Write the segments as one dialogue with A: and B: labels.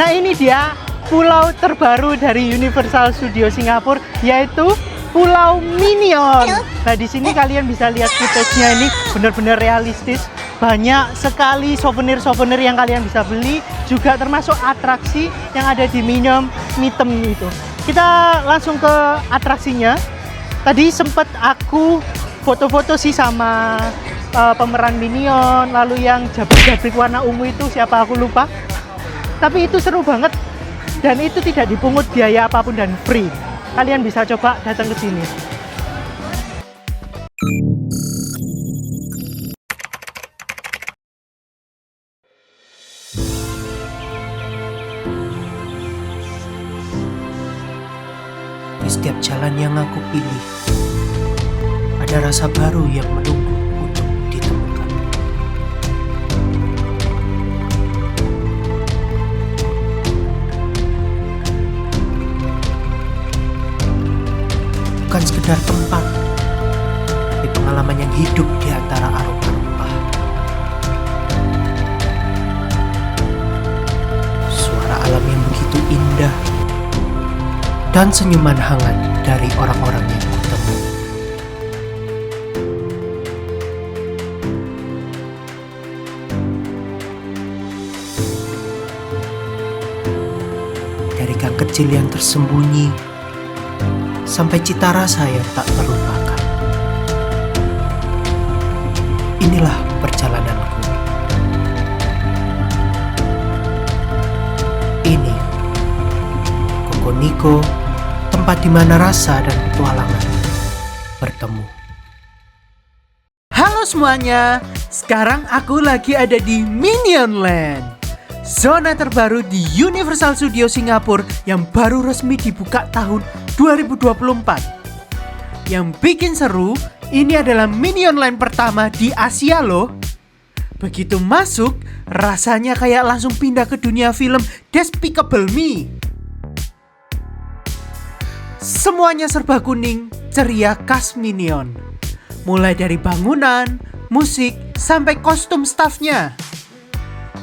A: Nah, ini dia pulau terbaru dari Universal Studio Singapura, yaitu Pulau Minion. Nah, di sini kalian bisa lihat footage-nya, ini benar-benar realistis. Banyak sekali souvenir-souvenir yang kalian bisa beli, juga termasuk atraksi yang ada di Minion Mitem itu. Kita langsung ke atraksinya. Tadi sempat aku foto-foto sih sama pemeran Minion, lalu yang jabrik-jabrik warna ungu itu siapa aku lupa. Tapi itu seru banget dan itu tidak dipungut biaya apapun dan free. Kalian bisa coba datang ke sini.
B: Di setiap jalan yang aku pilih, ada rasa baru yang menunggu untuk ditemukan. Bukan sekedar tempat, tapi pengalaman yang hidup di antara aroma rempah. Suara alam yang begitu indah, dan senyuman hangat dari orang-orang yang bertemu. Dari gang kecil yang tersembunyi, sampai cita rasa yang tak terlupakan. Inilah perjalananku. Ini Kokoniko, tempat di mana rasa dan petualangan bertemu.
A: Halo semuanya, sekarang aku lagi ada di Minion Land, zona terbaru di Universal Studio Singapura yang baru resmi dibuka tahun 2024. Yang bikin seru, ini adalah Minion Land pertama di Asia loh. Begitu masuk, rasanya kayak langsung pindah ke dunia film Despicable Me. Semuanya serba kuning, ceria khas Minion. Mulai dari bangunan, musik, sampai kostum staffnya.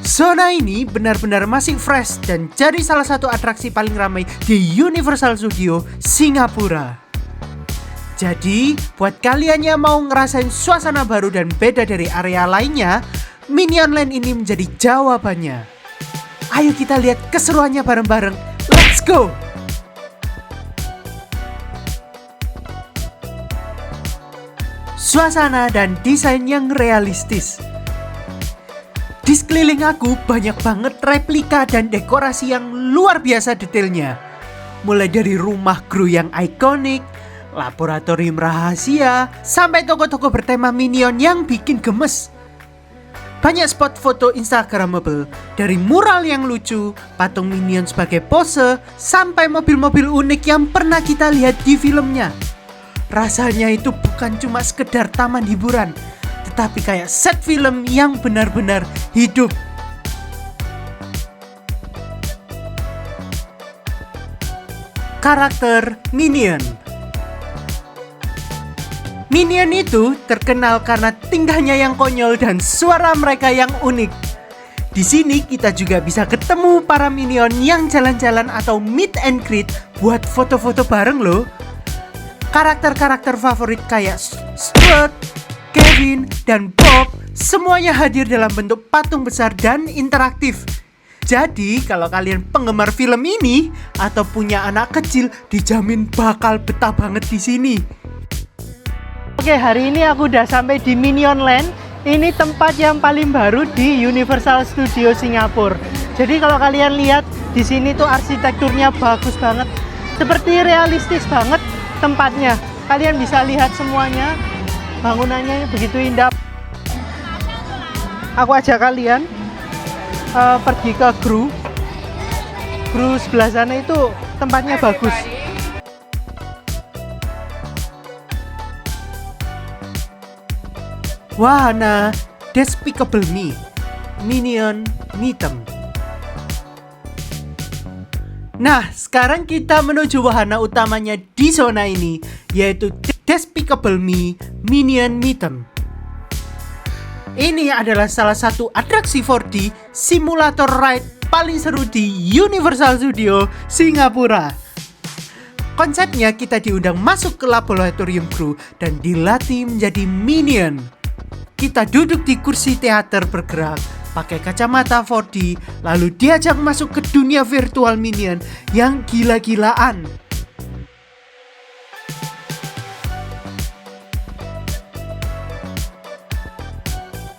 A: Zona ini benar-benar masih fresh dan jadi salah satu atraksi paling ramai di Universal Studio Singapura. Jadi, buat kalian yang mau ngerasain suasana baru dan beda dari area lainnya, Minion Land ini menjadi jawabannya. Ayo kita lihat keseruannya bareng-bareng. Let's go! Suasana dan desain yang realistis. Di sekeliling aku banyak banget replika dan dekorasi yang luar biasa detailnya. Mulai dari rumah Gru yang ikonik, laboratorium rahasia, sampai toko-toko bertema Minion yang bikin gemes. Banyak spot foto instagramable, dari mural yang lucu, patung Minion sebagai pose, sampai mobil-mobil unik yang pernah kita lihat di filmnya. Rasanya itu bukan cuma sekedar taman hiburan, tetapi kayak set film yang benar-benar hidup. Karakter Minion. Minion itu terkenal karena tingkahnya yang konyol dan suara mereka yang unik. Di sini kita juga bisa ketemu para Minion yang jalan-jalan atau meet and greet buat foto-foto bareng loh. Karakter-karakter favorit kayak Stuart, Kevin, dan Bob semuanya hadir dalam bentuk patung besar dan interaktif. Jadi kalau kalian penggemar film ini atau punya anak kecil, dijamin bakal betah banget di sini. Oke, hari ini aku udah sampai di Minion Land. Ini tempat yang paling baru di Universal Studio Singapura. Jadi kalau kalian lihat di sini tuh arsitekturnya bagus banget, seperti realistis banget tempatnya. Kalian bisa lihat semuanya, bangunannya begitu indah. Aku ajak kalian pergi ke Gru sebelah sana, itu tempatnya bagus. Wahana Despicable Me, Minion Mitem. Nah, sekarang kita menuju wahana utamanya di zona ini, yaitu Despicable Me, Minion Mitem. Ini adalah salah satu atraksi 4D simulator ride paling seru di Universal Studio Singapura. Konsepnya kita diundang masuk ke laboratorium kru dan dilatih menjadi minion. Kita duduk di kursi teater bergerak, pakai kacamata 4D, lalu diajak masuk ke dunia virtual minion yang gila-gilaan.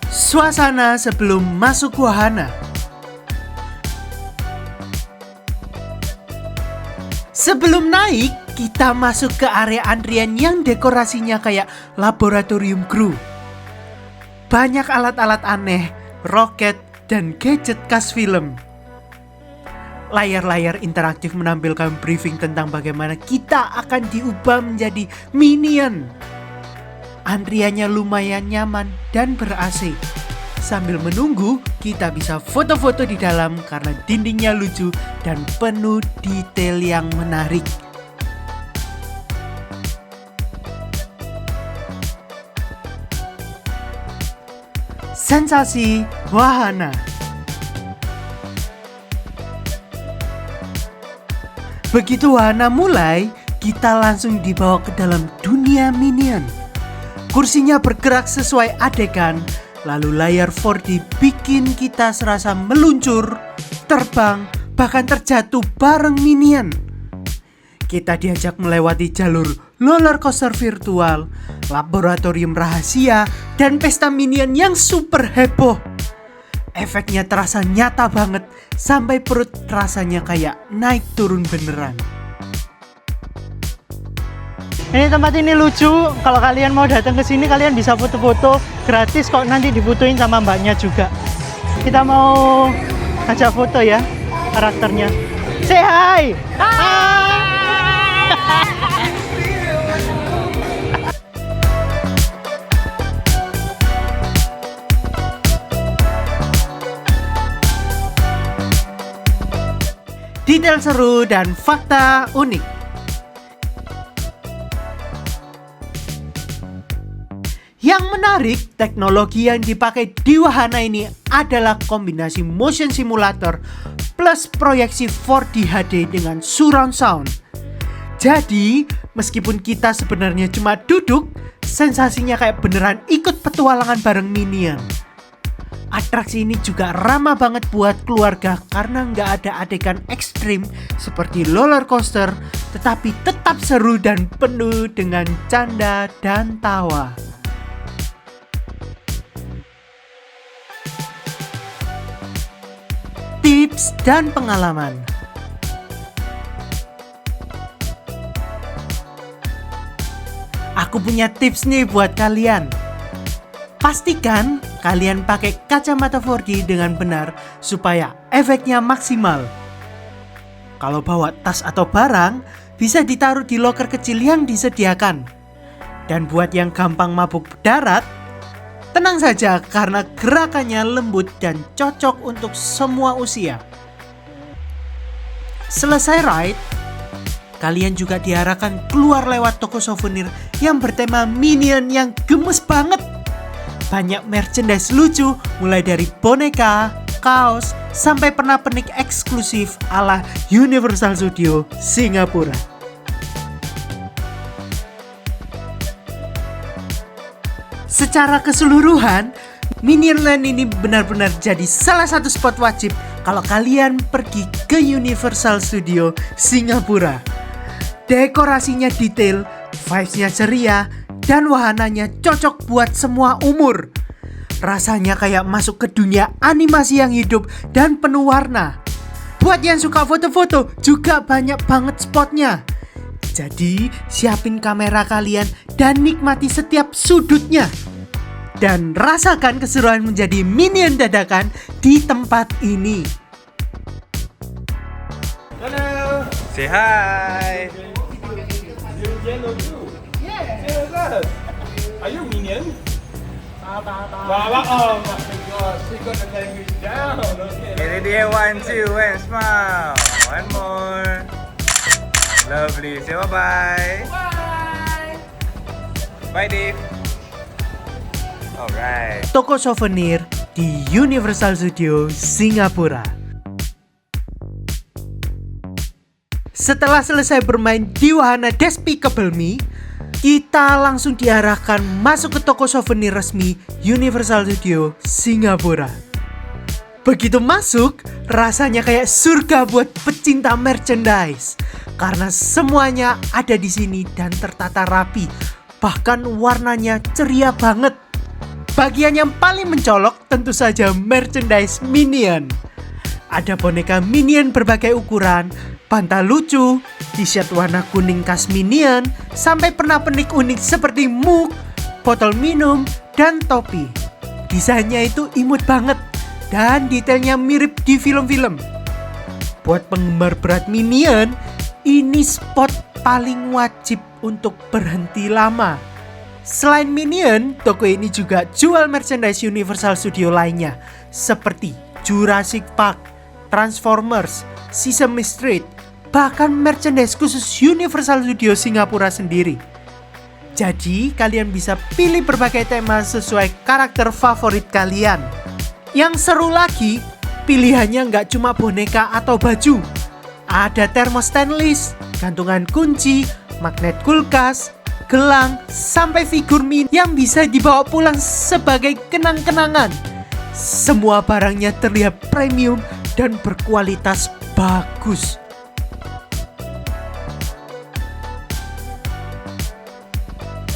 A: Suasana sebelum masuk wahana. Sebelum naik, kita masuk ke area antrian yang dekorasinya kayak laboratorium kru. Banyak alat-alat aneh, roket, dan gadget khas film. Layar-layar interaktif menampilkan briefing tentang bagaimana kita akan diubah menjadi minion. Antriannya lumayan nyaman dan ber-AC. Sambil menunggu, kita bisa foto-foto di dalam karena dindingnya lucu dan penuh detail yang menarik. Sensasi wahana. Begitu wahana mulai, kita langsung dibawa ke dalam dunia minion. Kursinya bergerak sesuai adegan, lalu layar 4D bikin kita serasa meluncur, terbang, bahkan terjatuh bareng minion. Kita diajak melewati jalur roller coaster virtual, laboratorium rahasia, dan pesta minion yang super heboh. Efeknya terasa nyata banget, sampai perut rasanya kayak naik turun beneran.
C: Ini tempat ini lucu. Kalau kalian mau datang ke sini, kalian bisa foto-foto gratis kok, nanti difotoin sama mbaknya juga. Kita mau ajak foto ya karakternya. Say hi.
A: Detail seru dan fakta unik. Yang menarik, teknologi yang dipakai di wahana ini adalah kombinasi motion simulator plus proyeksi 4D HD dengan surround sound. Jadi, meskipun kita sebenarnya cuma duduk, sensasinya kayak beneran ikut petualangan bareng minion. Atraksi ini juga ramah banget buat keluarga karena nggak ada adegan ekstrim seperti roller coaster, tetapi tetap seru dan penuh dengan canda dan tawa. Tips dan pengalaman. Aku punya tips nih buat kalian. Pastikan kalian pakai kacamata 4D dengan benar supaya efeknya maksimal. Kalau bawa tas atau barang, bisa ditaruh di loker kecil yang disediakan. Dan buat yang gampang mabuk darat, tenang saja karena gerakannya lembut dan cocok untuk semua usia. Selesai ride, kalian juga diarahkan keluar lewat toko souvenir yang bertema minion yang gemes banget. Banyak merchandise lucu mulai dari boneka, kaos, sampai pernak-pernik eksklusif ala Universal Studio Singapura. Secara keseluruhan, Minion Land ini benar-benar jadi salah satu spot wajib kalau kalian pergi ke Universal Studio Singapura. Dekorasinya detail, vibes-nya ceria, dan wahananya cocok buat semua umur. Rasanya kayak masuk ke dunia animasi yang hidup dan penuh warna. Buat yang suka foto-foto, juga banyak banget spotnya. Jadi, siapin kamera kalian dan nikmati setiap sudutnya. Dan rasakan keseruan menjadi minion dadakan di tempat ini.
D: Hello. Say hi.
E: Yellow too. Yeah. Are you minion? Baba. Oh my gosh, she got the language down. Okay.
D: Ready there, 1, 2, and smile. One more. Lovely. Say bye-bye.
E: Bye.
D: Bye, Dave. Alright.
A: Toko souvenir di Universal Studio Singapura. Setelah selesai bermain di wahana Despicable Me, kita langsung diarahkan masuk ke toko souvenir resmi Universal Studio Singapura. Begitu masuk, rasanya kayak surga buat pecinta merchandise. Karena semuanya ada di sini dan tertata rapi. Bahkan warnanya ceria banget. Bagian yang paling mencolok tentu saja merchandise Minion. Ada boneka Minion berbagai ukuran, bantal lucu, t-shirt warna kuning khas Minion, sampai pernak-pernik unik seperti mug, botol minum, dan topi. Desainnya itu imut banget dan detailnya mirip di film-film. Buat penggemar berat Minion, ini spot paling wajib untuk berhenti lama. Selain Minion, toko ini juga jual merchandise Universal Studio lainnya seperti Jurassic Park, Transformers, Sesame Street, bahkan merchandise khusus Universal Studio Singapura sendiri. Jadi kalian bisa pilih berbagai tema sesuai karakter favorit kalian. Yang seru lagi, pilihannya nggak cuma boneka atau baju. Ada termos stainless, gantungan kunci, magnet kulkas, gelang, sampai figur mini yang bisa dibawa pulang sebagai kenang-kenangan. Semua barangnya terlihat premium dan berkualitas bagus.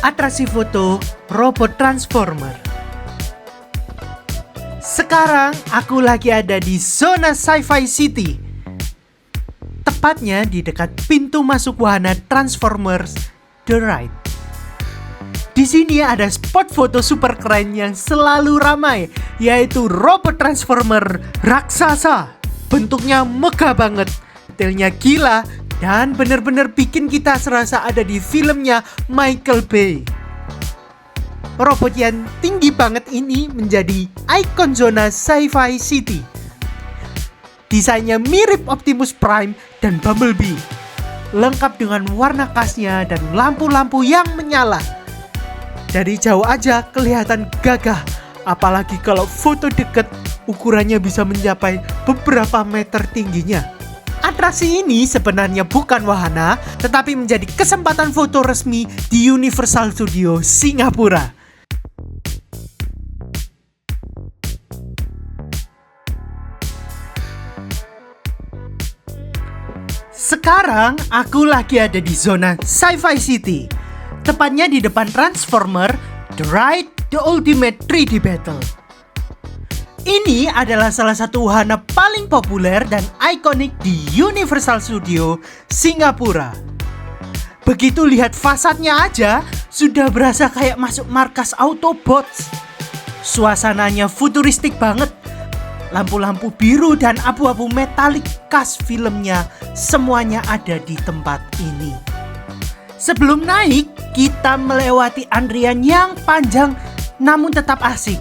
A: Atraksi foto robot Transformer. Sekarang aku lagi ada di zona Sci-Fi City. Tepatnya di dekat pintu masuk wahana Transformers The Ride. Di sini ada spot foto super keren yang selalu ramai, yaitu robot Transformer raksasa. Bentuknya megah banget, detailnya gila, dan bener-bener bikin kita serasa ada di filmnya Michael Bay. Robot yang tinggi banget ini menjadi ikon zona Sci-Fi City. Desainnya mirip Optimus Prime dan Bumblebee, lengkap dengan warna khasnya dan lampu-lampu yang menyala. Dari jauh aja kelihatan gagah, apalagi kalau foto deket ukurannya bisa mencapai beberapa meter tingginya. Atraksi ini sebenarnya bukan wahana, tetapi menjadi kesempatan foto resmi di Universal Studio Singapura. Sekarang aku lagi ada di zona Sci-Fi City, tepatnya di depan Transformer The Ride The Ultimate 3D Battle. Ini adalah salah satu wahana paling populer dan ikonik di Universal Studio Singapura. Begitu lihat fasadnya aja, sudah berasa kayak masuk markas Autobots. Suasananya futuristik banget. Lampu-lampu biru dan abu-abu metalik khas filmnya semuanya ada di tempat ini. Sebelum naik, kita melewati antrian yang panjang namun tetap asik.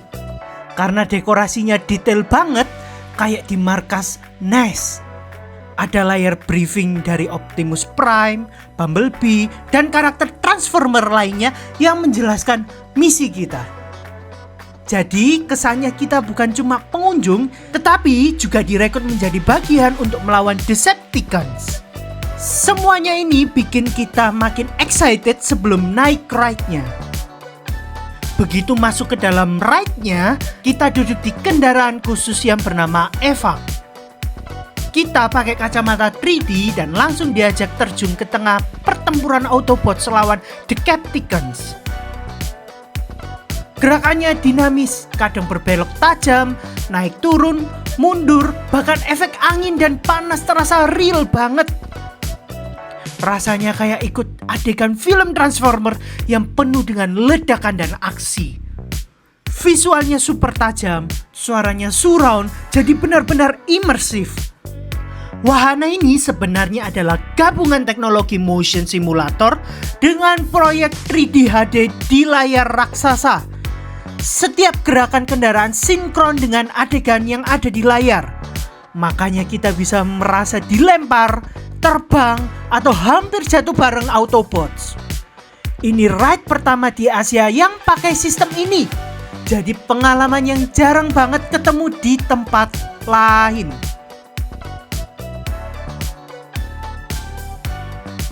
A: Karena dekorasinya detail banget, kayak di markas NES. Ada layar briefing dari Optimus Prime, Bumblebee, dan karakter Transformer lainnya yang menjelaskan misi kita. Jadi kesannya kita bukan cuma pengunjung, tetapi juga direkrut menjadi bagian untuk melawan Decepticons. Semuanya ini bikin kita makin excited sebelum naik ride-nya. Begitu masuk ke dalam ride-nya, kita duduk di kendaraan khusus yang bernama Eva. Kita pakai kacamata 3D dan langsung diajak terjun ke tengah pertempuran Autobots lawan Decepticons. Gerakannya dinamis, kadang berbelok tajam, naik turun, mundur, bahkan efek angin dan panas terasa real banget. Rasanya kayak ikut adegan film Transformer yang penuh dengan ledakan dan aksi. Visualnya super tajam, suaranya surround, jadi benar-benar imersif. Wahana ini sebenarnya adalah gabungan teknologi motion simulator dengan proyek 3D HD di layar raksasa. Setiap gerakan kendaraan sinkron dengan adegan yang ada di layar. Makanya kita bisa merasa dilempar, terbang, atau hampir jatuh bareng Autobots. Ini ride pertama di Asia yang pakai sistem ini. Jadi pengalaman yang jarang banget ketemu di tempat lain.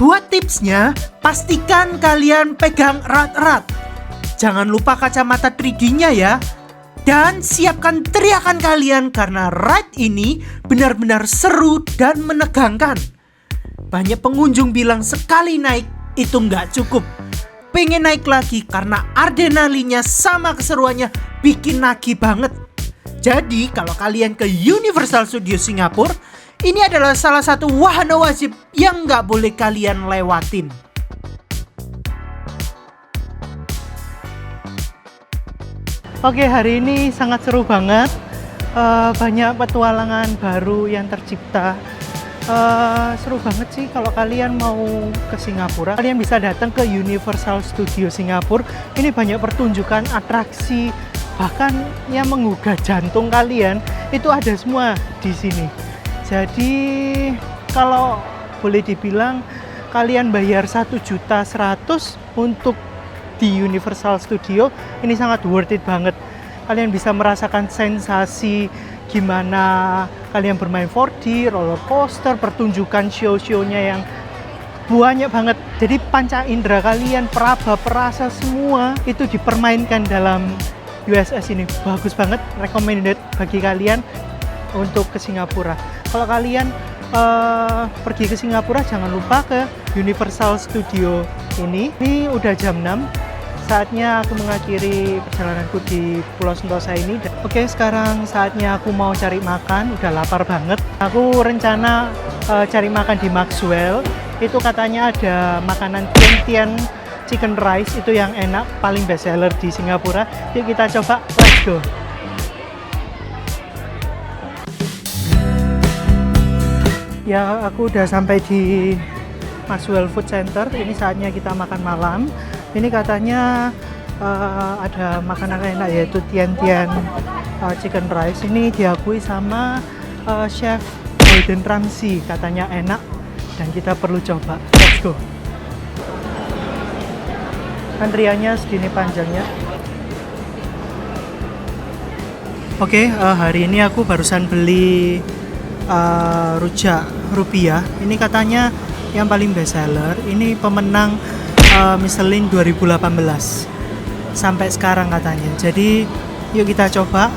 A: Buat tipsnya, pastikan kalian pegang erat-erat. Jangan lupa kacamata 3D-nya ya. Dan siapkan teriakan kalian karena ride ini benar-benar seru dan menegangkan. Banyak pengunjung bilang sekali naik itu nggak cukup. Pengen naik lagi karena adrenalinnya sama keseruannya bikin nagih banget. Jadi kalau kalian ke Universal Studios Singapura, ini adalah salah satu wahana wajib yang nggak boleh kalian lewatin.
C: Oke, hari ini sangat seru banget. Banyak petualangan baru yang tercipta. Seru banget sih kalau kalian mau ke Singapura. Kalian bisa datang ke Universal Studios Singapura. Ini banyak pertunjukan, atraksi, bahkan yang menggugah jantung kalian itu ada semua di sini. Jadi kalau boleh dibilang kalian bayar 1.100.000 untuk di Universal Studio, ini sangat worth it banget. Kalian bisa merasakan sensasi gimana kalian bermain 4D, roller coaster, pertunjukan show-shownya yang banyak banget. Jadi panca indera kalian, peraba, perasa, semua itu dipermainkan dalam USS ini. Bagus banget, recommended bagi kalian untuk ke Singapura. Kalau kalian pergi ke Singapura, jangan lupa ke Universal Studio ini. Ini udah jam 6. Saatnya aku mengakhiri perjalananku di Pulau Sentosa ini. Oke, sekarang saatnya aku mau cari makan. Udah lapar banget. Aku rencana cari makan di Maxwell. Itu katanya ada makanan Tian chicken rice, itu yang enak, paling best seller di Singapura. Yuk kita coba, let's go. Ya, aku udah sampai di Maxwell Food Center. Ini saatnya kita makan malam. Ini katanya ada makanan enak, yaitu Tian chicken rice. Ini diakui sama chef Gordon Ramsay, katanya enak dan kita perlu coba. Let's go. Antriannya segini panjangnya. Oke, hari ini aku barusan beli rujak rupiah. Ini katanya yang paling best seller. Ini pemenang Michelin 2018 sampai sekarang katanya. Jadi yuk kita coba.